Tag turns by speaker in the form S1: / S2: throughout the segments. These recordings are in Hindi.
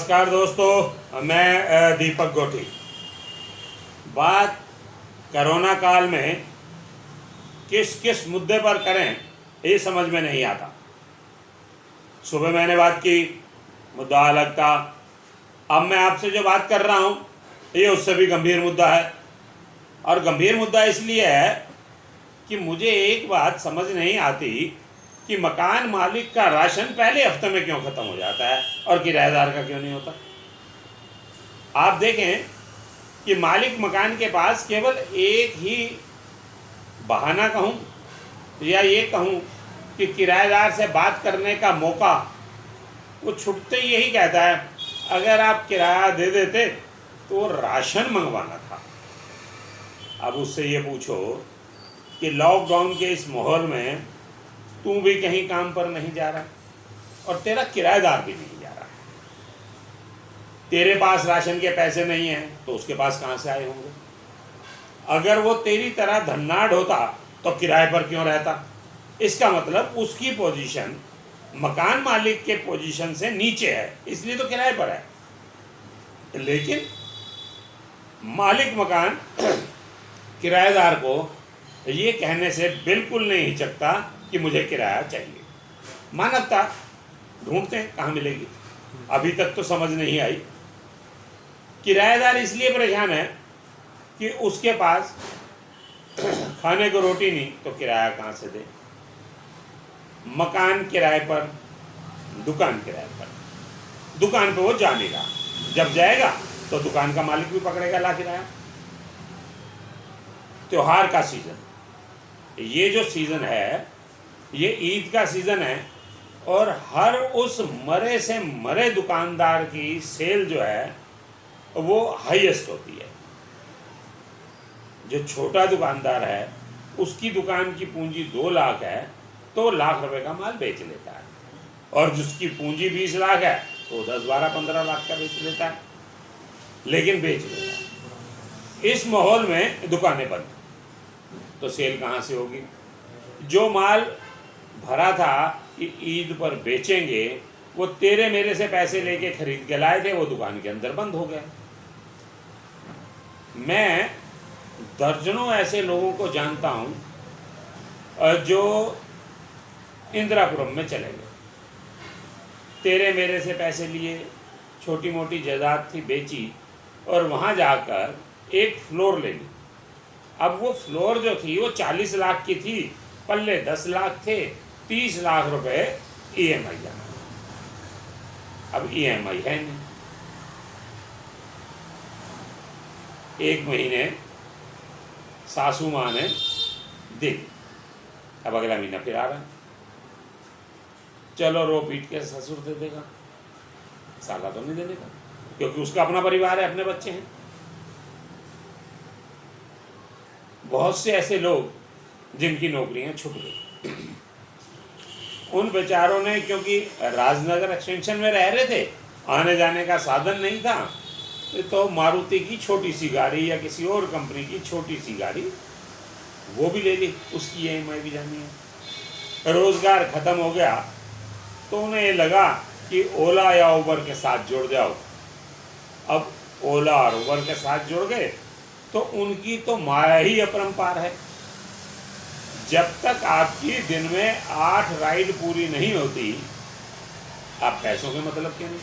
S1: नमस्कार दोस्तों, मैं दीपक गोटी। बात कोरोना काल में किस किस मुद्दे पर करें ये समझ में नहीं आता। सुबह मैंने बात की, मुद्दा अलग था। अब मैं आपसे जो बात कर रहा हूँ ये उससे भी गंभीर मुद्दा है। और गंभीर मुद्दा इसलिए है कि मुझे एक बात समझ नहीं आती कि मकान मालिक का राशन पहले हफ्ते में क्यों ख़त्म हो जाता है और किराएदार का क्यों नहीं होता। आप देखें कि मालिक मकान के पास केवल एक ही बहाना कहूँ या ये कहूँ कि किराएदार से बात करने का मौका, वो छुटते ही यही कहता है, अगर आप किराया दे देते तो राशन मंगवाना था। अब उससे ये पूछो कि लॉकडाउन के इस माहौल में तू भी कहीं काम पर नहीं जा रहा और तेरा किराएदार भी नहीं जा रहा, तेरे पास राशन के पैसे नहीं हैं तो उसके पास कहाँ से आए होंगे। अगर वो तेरी तरह धन्नाढ़ होता तो किराए पर क्यों रहता। इसका मतलब उसकी पोजीशन मकान मालिक के पोजीशन से नीचे है, इसलिए तो किराए पर है। लेकिन मालिक मकान किराएदार को ये कहने से बिल्कुल नहीं हिचकता कि मुझे किराया चाहिए। मानवता ढूंढते हैं, कहाँ मिलेगी। अभी तक तो समझ नहीं आई। किराएदार इसलिए परेशान है कि उसके पास खाने को रोटी नहीं तो किराया कहाँ से दे। मकान किराए पर, दुकान किराए पर। दुकान पे वो जा नहीं रहा, जब जाएगा तो दुकान का मालिक भी पकड़ेगा ला किराया। त्योहार का सीजन, ये जो सीज़न है ये ईद का सीज़न है और हर उस मरे से मरे दुकानदार की सेल जो है वो हाईएस्ट होती है। जो छोटा दुकानदार है उसकी दुकान की पूंजी 2 लाख है तो लाख रुपए का माल बेच लेता है, और जिसकी पूंजी 20 लाख है तो 10, 12, 15 लाख का बेच लेता है, लेकिन बेच लेता है। इस माहौल में दुकानें बंद तो सेल कहाँ से होगी। जो माल भरा था कि ईद पर बेचेंगे, वो तेरे मेरे से पैसे लेके खरीद के लाए थे, वो दुकान के अंदर बंद हो गया। मैं दर्जनों ऐसे लोगों को जानता हूँ जो इंदिरापुरम में चले गए, तेरे मेरे से पैसे लिए, छोटी मोटी जायदाद थी बेची और वहाँ जाकर एक फ्लोर ले ली। अब वो फ्लोर जो थी वो 40 लाख की थी, पल्ले 10 लाख थे, 30 लाख रुपए ईएमआई जाना। अब ईएमआई है नहीं। 1 महीने सासू माँ ने दे दी, अब अगला महीना फिर आ रहा है। चलो रो पीट के ससुर दे देगा, साला तो नहीं देने का, क्योंकि उसका अपना परिवार है, अपने बच्चे हैं। बहुत से ऐसे लोग जिनकी नौकरियां छूट गई, उन बेचारों ने, क्योंकि राजनगर एक्सटेंशन में रह रहे थे, आने जाने का साधन नहीं था, तो मारुति की छोटी सी गाड़ी या किसी और कंपनी की छोटी सी गाड़ी वो भी ले ली, उसकी ईएमआई भी जानी है। रोजगार खत्म हो गया तो उन्हें ये लगा कि ओला या उबर के साथ जुड़ जाओ। अब ओला और उबर के साथ जुड़ गए तो उनकी तो माया ही अपरंपार है। जब तक आपकी दिन में 8 राइड पूरी नहीं होती, आप पैसों के मतलब क्यों नहीं।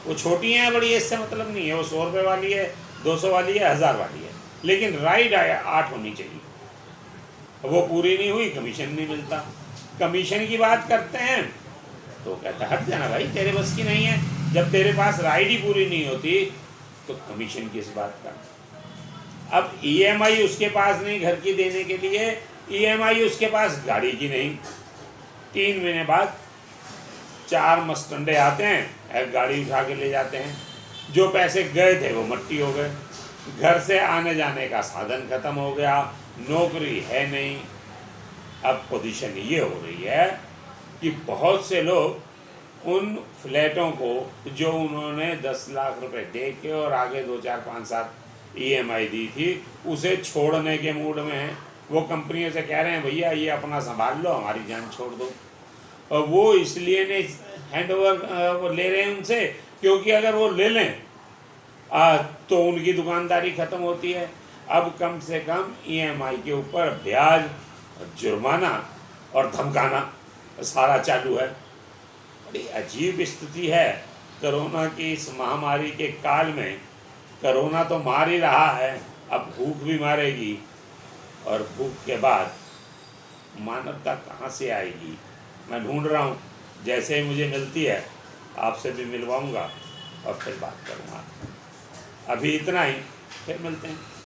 S1: वो छोटी हैं बड़ी, इससे मतलब नहीं है, वो 100 रुपये वाली है, 200 वाली है, 1000 वाली है, लेकिन राइड 8 होनी चाहिए। वो पूरी नहीं हुई, कमीशन नहीं मिलता। कमीशन की बात करते हैं तो कहता हट जाना भाई, तेरे बस की नहीं है। जब तेरे पास राइड ही पूरी नहीं होती तो कमीशन किस बात का। अब ईएमआई उसके पास नहीं घर की देने के लिए, ईएमआई उसके पास गाड़ी की नहीं। 3 महीने बाद 4 मस्टंडे आते हैं, एक गाड़ी उठा के ले जाते हैं। जो पैसे गए थे वो मट्टी हो गए, घर से आने जाने का साधन खत्म हो गया, नौकरी है नहीं। अब पोजीशन ये हो रही है कि बहुत से लोग उन फ्लैटों को जो उन्होंने 10 लाख रुपए दे के और आगे 2, 4, 5, 7 ईएमआई दी थी, उसे छोड़ने के मूड में हैं। वो कंपनियों से कह रहे हैं भैया ये अपना संभाल लो, हमारी जान छोड़ दो। और वो इसलिए नहीं हैंड ओवर ले रहे हैं उनसे क्योंकि अगर वो ले लें तो उनकी दुकानदारी ख़त्म होती है। अब कम से कम EMI के ऊपर ब्याज, जुर्माना और धमकाना सारा चालू है। बड़ी अजीब स्थिति है। कोरोना की इस महामारी के काल में कोरोना तो मार ही रहा है, अब भूख भी मारेगी, और भूख के बाद मानवता कहाँ से आएगी? मैं ढूंढ रहा हूँ, जैसे ही मुझे मिलती है आपसे भी मिलवाऊंगा और फिर बात करूँगा। अभी इतना ही, फिर मिलते हैं।